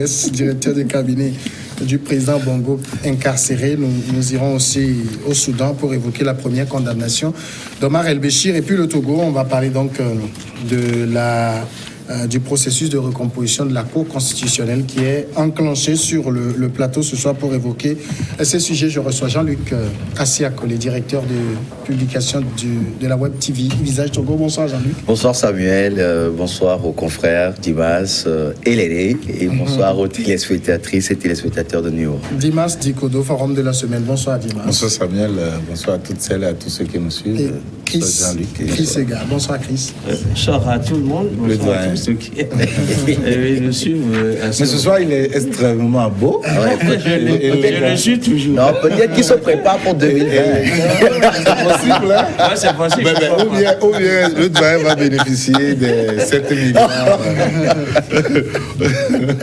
directeur de cabinet du président Bongo incarcéré. Nous irons aussi au Soudan pour évoquer la première condamnation d'Omar El-Béchir. Et puis le Togo, on va parler donc du processus de recomposition de la Cour constitutionnelle qui est enclenché sur le plateau ce soir pour évoquer ces sujets. Je reçois Jean-Luc Assiako, le directeur de publication de la Web TV Visage Togo. Bonsoir Jean-Luc. Bonsoir Samuel, bonsoir aux confrères Dimas et Lélé, et bonsoir aux téléspectatrices et téléspectateurs de New York. Dimas Dikodo, Forum de la semaine. Bonsoir Dimas. Bonsoir Samuel, bonsoir à toutes celles et à tous ceux qui nous suivent. Et Chris Ega. Bonsoir Chris. Bonsoir à tout le monde. Bonsoir à tous ceux qui me suivent. Mais ce soir, il est extrêmement beau. Je le suis toujours. Non, peut-être qu'il se prépare pour 2020. C'est possible, hein? Ouais, c'est possible. Ou bien le doyen va bénéficier de 7 millions.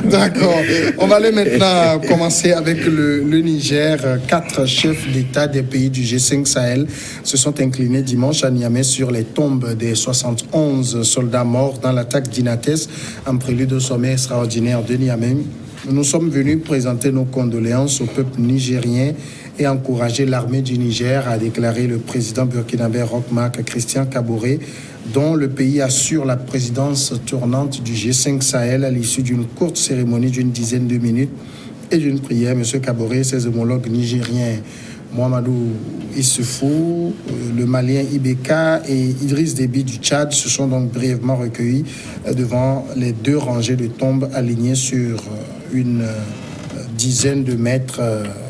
D'accord. On va aller maintenant commencer avec le Niger. 4 chefs d'État des pays du G5 Sahel se sont inclinés dimanche à Niamey sur les tombes des 71 soldats morts dans l'attaque d'Inates, en prélude au sommet extraordinaire de Niamey. Nous sommes venus présenter nos condoléances au peuple nigérien et encourager l'armée du Niger, a déclaré le président burkinabé Roch-Marc Christian Kaboré, dont le pays assure la présidence tournante du G5 Sahel à l'issue d'une courte cérémonie d'une dizaine de minutes et d'une prière. M. Kaboré et ses homologues nigériens Mohamedou Issoufou, le Malien Ibeka et Idriss Déby du Tchad se sont donc brièvement recueillis devant les 2 rangées de tombes alignées sur une dizaine de mètres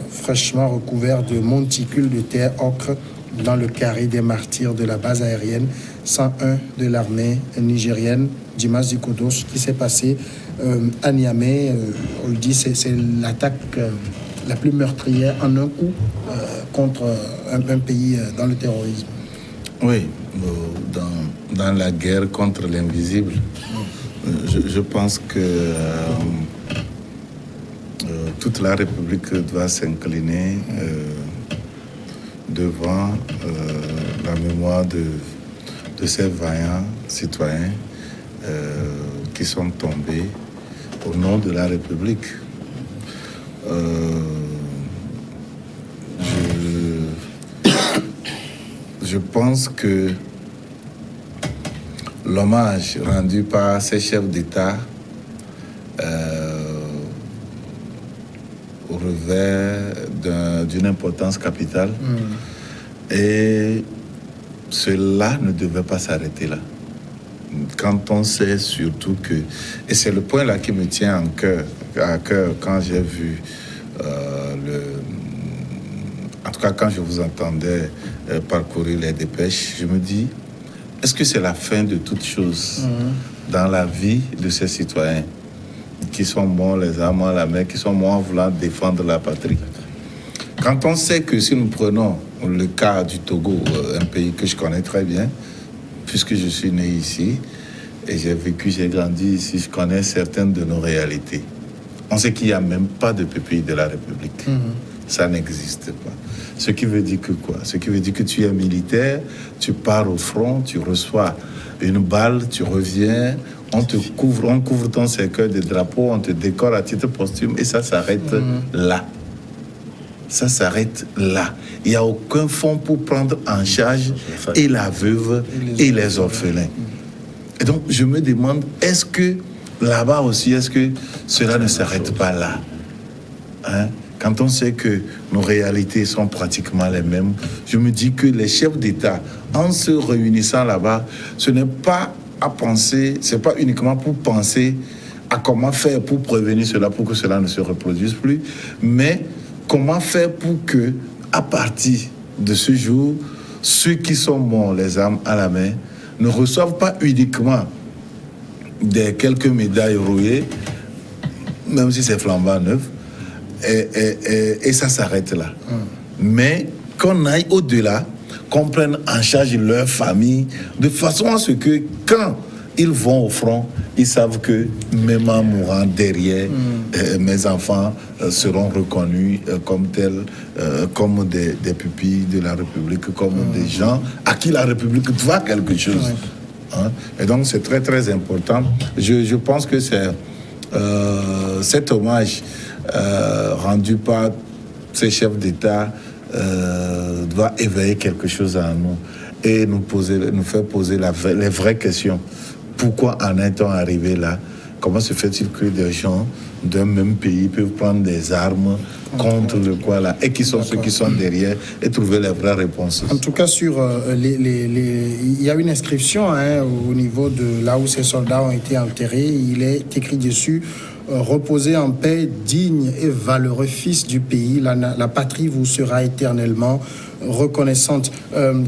fraîchement recouverts de monticules de terre ocre dans le carré des martyrs de la base aérienne 101 de l'armée nigérienne. Dimas Dikodo, ce qui s'est passé à Niamey, on le dit, c'est l'attaque la plus meurtrière en un coup contre un pays dans le terrorisme. Oui, dans la guerre contre l'invisible, je pense que toute la République doit s'incliner devant la mémoire de ces vaillants citoyens qui sont tombés au nom de la République. Je pense que l'hommage rendu par ces chefs d'État revêt d'une importance capitale et cela ne devait pas s'arrêter là. Quand on sait surtout que, et c'est le point là qui me tient à cœur quand j'ai vu en tout cas quand je vous entendais parcourir les dépêches, je me dis, est-ce que c'est la fin de toute chose dans la vie de ces citoyens qui sont morts les armes à la main, qui sont morts en voulant défendre la patrie? Quand on sait que si nous prenons le cas du Togo, un pays que je connais très bien, puisque je suis né ici et j'ai vécu, j'ai grandi ici, je connais certaines de nos réalités. On sait qu'il n'y a même pas de pays de la République. Ça n'existe pas. Ce qui veut dire que quoi? Ce qui veut dire que tu es militaire, tu pars au front, tu reçois une balle, tu reviens, on couvre ton cercueil de drapeau, on te décore à titre posthume et ça s'arrête là. Ça s'arrête là. Il n'y a aucun fonds pour prendre en charge et la veuve et les orphelins. Et donc, je me demande, est-ce que là-bas aussi, est-ce que cela ne s'arrête pas là? Hein? Quand on sait que nos réalités sont pratiquement les mêmes, je me dis que les chefs d'État, en se réunissant là-bas, ce n'est pas à penser, c'est pas uniquement pour penser à comment faire pour prévenir cela, pour que cela ne se reproduise plus, mais comment faire pour que, à partir de ce jour, ceux qui sont morts les armes à la main ne reçoivent pas uniquement des quelques médailles rouillées, même si c'est flambant neuf, et ça s'arrête là. Mais qu'on aille au-delà, qu'on prenne en charge leur famille, de façon à ce que quand ils vont au front, ils savent que même en mourant derrière, mes enfants seront reconnus comme tels, comme des pupilles de la République, comme des gens à qui la République doit quelque chose. Hein? Et donc c'est très très important. Je pense que c'est cet hommage rendu par ces chefs d'État doit éveiller quelque chose en nous et nous faire poser les vraies questions. Pourquoi en est-on arrivé là? Comment se fait-il que des gens d'un même pays peuvent prendre des armes contre le quoi là, et qui sont ceux qui sont derrière, et trouver les vraies réponses? En tout cas, sur il y a une inscription au niveau de là où ces soldats ont été enterrés. Il est écrit dessus: reposez en paix, digne et valeureux fils du pays. La patrie vous sera éternellement reconnaissante.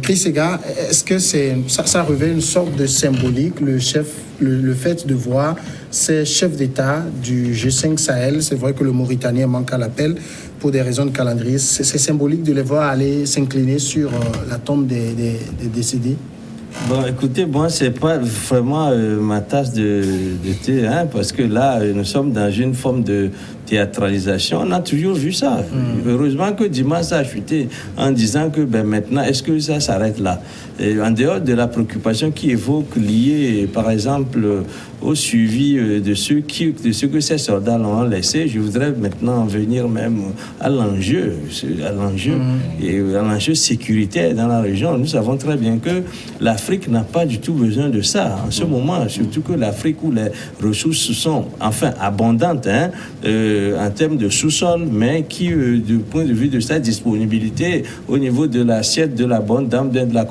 Chris Ega, est-ce que ça revêt une sorte de symbolique, le fait de voir ces chefs d'État du G5 Sahel? C'est vrai que le Mauritanien manque à l'appel pour des raisons de calendrier. C'est symbolique de les voir aller s'incliner sur la tombe des décédés? Bon, écoutez, moi, c'est pas vraiment ma tasse de thé, parce que là, nous sommes dans une forme de théâtralisation. On a toujours vu ça. Heureusement que Dimas a chuté en disant que maintenant, est-ce que ça s'arrête là? Et en dehors de la préoccupation qui évoque liée, par exemple, au suivi de ceux que ces soldats l'ont laissé, je voudrais maintenant venir même à l'enjeu et à l'enjeu sécuritaire dans la région. Nous savons très bien que l'Afrique n'a pas du tout besoin de ça en ce moment, surtout que l'Afrique où les ressources sont enfin abondantes en termes de sous-sol, mais qui, du point de vue de sa disponibilité au niveau de l'assiette de la bonne dame, de la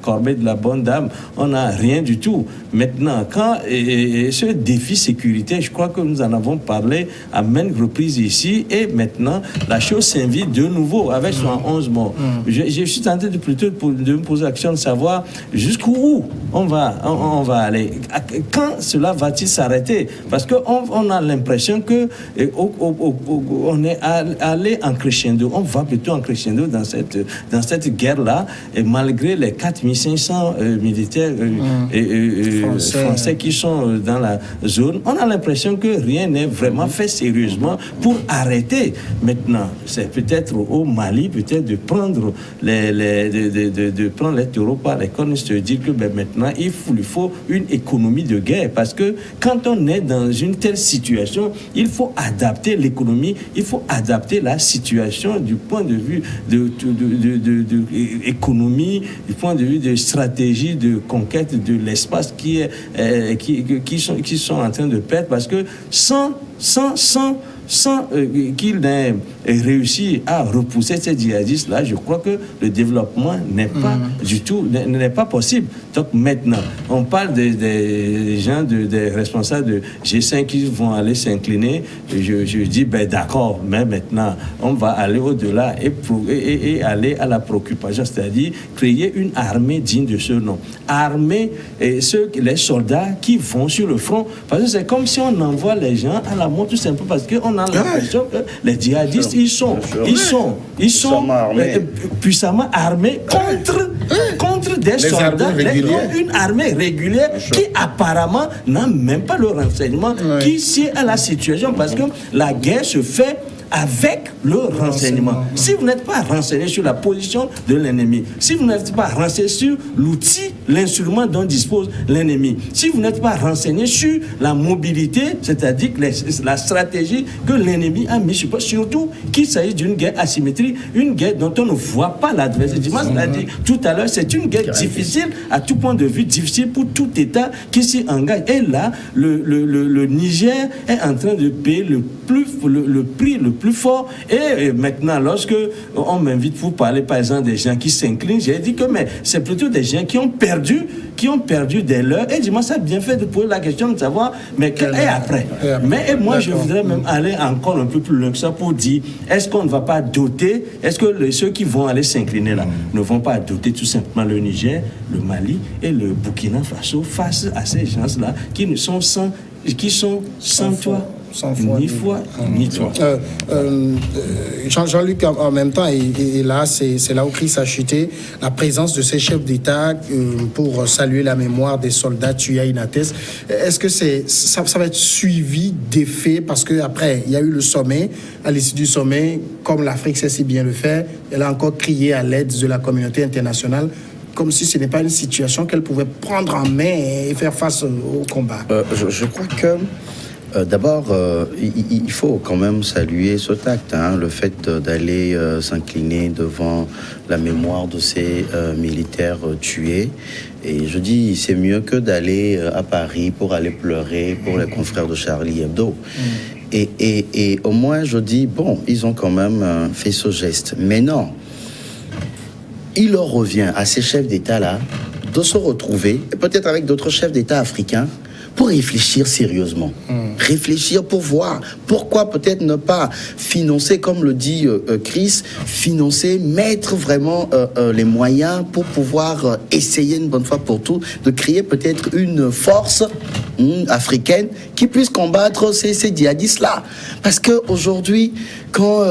corbeille de la bonne dame, on n'a rien du tout. Maintenant, quand ce défi sécuritaire, je crois que nous en avons parlé à maintes reprises ici, et maintenant, la chose s'invite de nouveau avec 111 morts. Je suis tenté de me poser la question de savoir jusqu'où on va aller. Quand cela va-t-il s'arrêter? Parce qu'on a l'impression que on est allé en crescendo. On va plutôt en crescendo dans cette guerre-là, et malgré les 4500 militaires français qui sont dans la zone, on a l'impression que rien n'est vraiment fait sérieusement pour arrêter. Maintenant, c'est peut-être au Mali, peut-être de prendre les taureaux par les cornes, se dire que maintenant, il lui faut une économie de guerre. Parce que quand on est dans une telle situation, il faut adapter l'économie, il faut adapter la situation du point de vue de économie, du point de vue de stratégie de conquête de l'espace qui sont en train de perdre, parce que sans qu'il n'ait réussi à repousser ces djihadistes-là, je crois que le développement n'est pas du tout, n'est pas possible. Donc maintenant, on parle des gens, des responsables de G5 qui vont aller s'incliner. Je dis, d'accord, mais maintenant, on va aller au-delà et aller à la préoccupation, c'est-à-dire créer une armée digne de ce nom. Armer les soldats qui vont sur le front, parce que c'est comme si on envoie les gens à la mort, tout simplement parce qu'on a l'impression que les djihadistes, ils sont puissamment armés contre des soldats, une armée régulière qui apparemment n'a même pas le renseignement qui sied à la situation, parce que la guerre se fait avec le renseignement. Si vous n'êtes pas renseigné sur la position de l'ennemi, si vous n'êtes pas renseigné sur l'outil, l'instrument dont dispose l'ennemi, si vous n'êtes pas renseigné sur la mobilité, c'est-à-dire la stratégie que l'ennemi a mis sur place, surtout qu'il s'agit d'une guerre asymétrique, une guerre dont on ne voit pas l'adversaire. Dimas l'a dit tout à l'heure, c'est une guerre difficile à tout point de vue, difficile pour tout État qui s'y engage. Et là, le Niger est en train de payer le prix le plus fort. Et maintenant, lorsque on m'invite pour parler, par exemple, des gens qui s'inclinent, j'ai dit que c'est plutôt des gens qui ont perdu des leurs. Et Dimas a bien fait de poser la question de savoir, mais quel est après? Mais moi, je voudrais même aller encore un peu plus loin que ça pour dire, est-ce qu'on ne va pas doter, est-ce que ceux qui vont aller s'incliner là ne vont pas doter tout simplement le Niger, le Mali et le Burkina Faso face à ces gens-là qui sont sans toi? Ni foi, ni toi. Jean-Luc, en même temps, et là, c'est là où Chris a chuté, la présence de ces chefs d'État pour saluer la mémoire des soldats tués à Inates. Est-ce que ça va être suivi d'effets? Parce qu'après, il y a eu le sommet. À l'issue du sommet, comme l'Afrique sait si bien le faire, elle a encore crié à l'aide de la communauté internationale, comme si ce n'est pas une situation qu'elle pouvait prendre en main et faire face au combat. Je crois que D'abord, il faut quand même saluer ce tact, hein, le fait d'aller s'incliner devant la mémoire de ces militaires tués. Et je dis, c'est mieux que d'aller à Paris pour aller pleurer pour les confrères de Charlie Hebdo. Et au moins, je dis, bon, ils ont quand même fait ce geste. Mais non, il leur revient à ces chefs d'État-là de se retrouver, et peut-être avec d'autres chefs d'État africains, pour réfléchir sérieusement. Réfléchir pour voir pourquoi peut-être ne pas financer, comme le dit Chris, financer, mettre vraiment les moyens pour pouvoir essayer une bonne fois pour toutes de créer peut-être une force africaine qui puisse combattre ces djihadistes-là. Parce qu'aujourd'hui, quand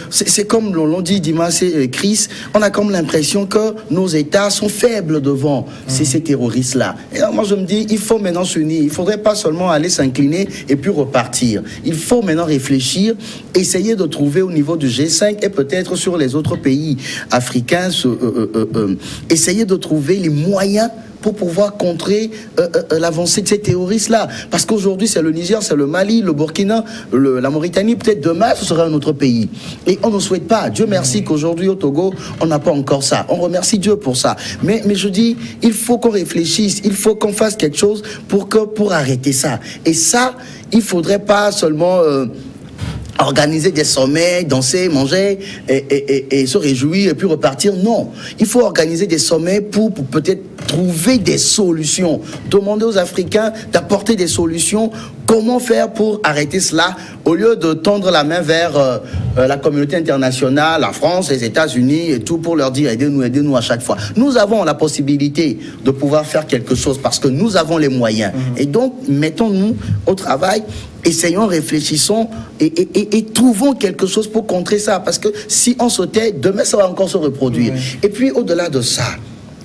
c'est comme l'ont dit Dimas et Chris, on a comme l'impression que nos États sont faibles devant ces terroristes-là. Et alors moi je me dis, il faut maintenant s'unir. Il ne faudrait pas seulement aller s'incliner et puis repartir. Il faut maintenant réfléchir, essayer de trouver au niveau du G5 et peut-être sur les autres pays africains, essayer de trouver les moyens pour pouvoir contrer l'avancée de ces terroristes-là. Parce qu'aujourd'hui, c'est le Niger, c'est le Mali, le Burkina, la Mauritanie. Peut-être demain, ce sera un autre pays. Et on ne souhaite pas. Dieu merci qu'aujourd'hui, au Togo, on n'a pas encore ça. On remercie Dieu pour ça. Mais je dis, il faut qu'on réfléchisse. Il faut qu'on fasse quelque chose pour arrêter ça. Et ça, il ne faudrait pas seulement organiser des sommets, danser, manger et se réjouir et puis repartir. Non, il faut organiser des sommets pour peut-être trouver des solutions. Demander aux Africains d'apporter des solutions. Comment faire pour arrêter cela au lieu de tendre la main vers la communauté internationale, la France, les États-Unis et tout pour leur dire aidez-nous à chaque fois. Nous avons la possibilité de pouvoir faire quelque chose parce que nous avons les moyens. Et donc, mettons-nous au travail. Essayons, réfléchissons et trouvons quelque chose pour contrer ça. Parce que si on se tait, demain, ça va encore se reproduire. Et puis, au-delà de ça,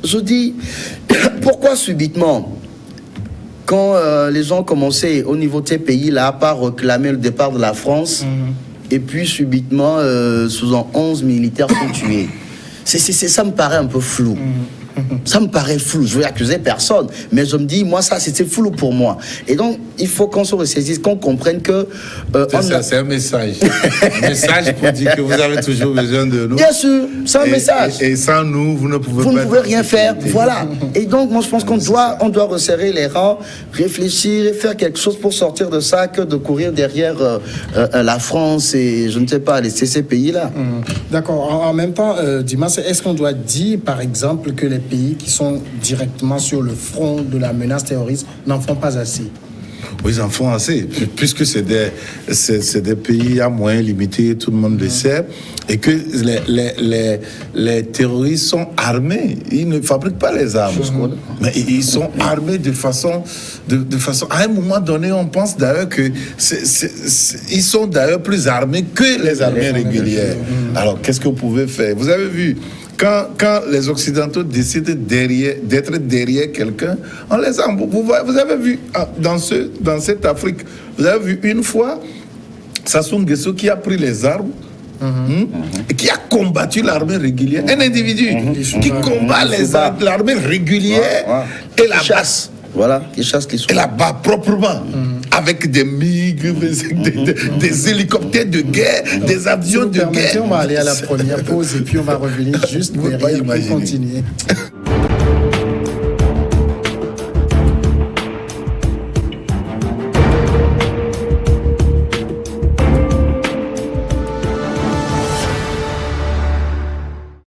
je dis, pourquoi subitement, quand les gens commençaient au niveau de ces pays-là, par réclamer le départ de la France, et puis subitement, sous en 11 militaires sont tués. Ça me paraît un peu flou. Ça me paraît flou. Je ne veux accuser personne, mais je me dis, moi, ça, c'est flou pour moi. Et donc, il faut qu'on se ressaisisse, qu'on comprenne que... c'est un message. Un message pour dire que vous avez toujours besoin de nous. Bien sûr, c'est un message. Et sans nous, vous ne pouvez Vous ne pouvez rien faire. Voilà. Et donc, moi, je pense qu'on doit resserrer les rangs, réfléchir et faire quelque chose pour sortir de ça, que de courir derrière la France et, je ne sais pas, ces pays-là. D'accord. En même temps, Dimas, est-ce qu'on doit dire, par exemple, que les pays qui sont directement sur le front de la menace terroriste n'en font pas assez? Oui, ils en font assez, puisque c'est des pays à moyens limités, tout le monde le sait, et que les terroristes sont armés. Ils ne fabriquent pas les armes, mais ils sont armés de façon... À un moment donné, on pense d'ailleurs que ils sont d'ailleurs plus armés que les armées régulières. Alors, qu'est-ce que vous pouvez faire? Vous avez vu, quand les Occidentaux décident d'être derrière quelqu'un, on les arme. Vous avez vu dans cette Afrique, vous avez vu une fois Sassou Nguesso qui a pris les armes et qui a combattu l'armée régulière. Un individu qui combat l'armée régulière et la chasse. Voilà, qui chasse, qui et là-bas proprement, avec des MiG, des hélicoptères de guerre, des avions de guerre. On va aller à la première pause et puis on va revenir juste derrière pour continuer.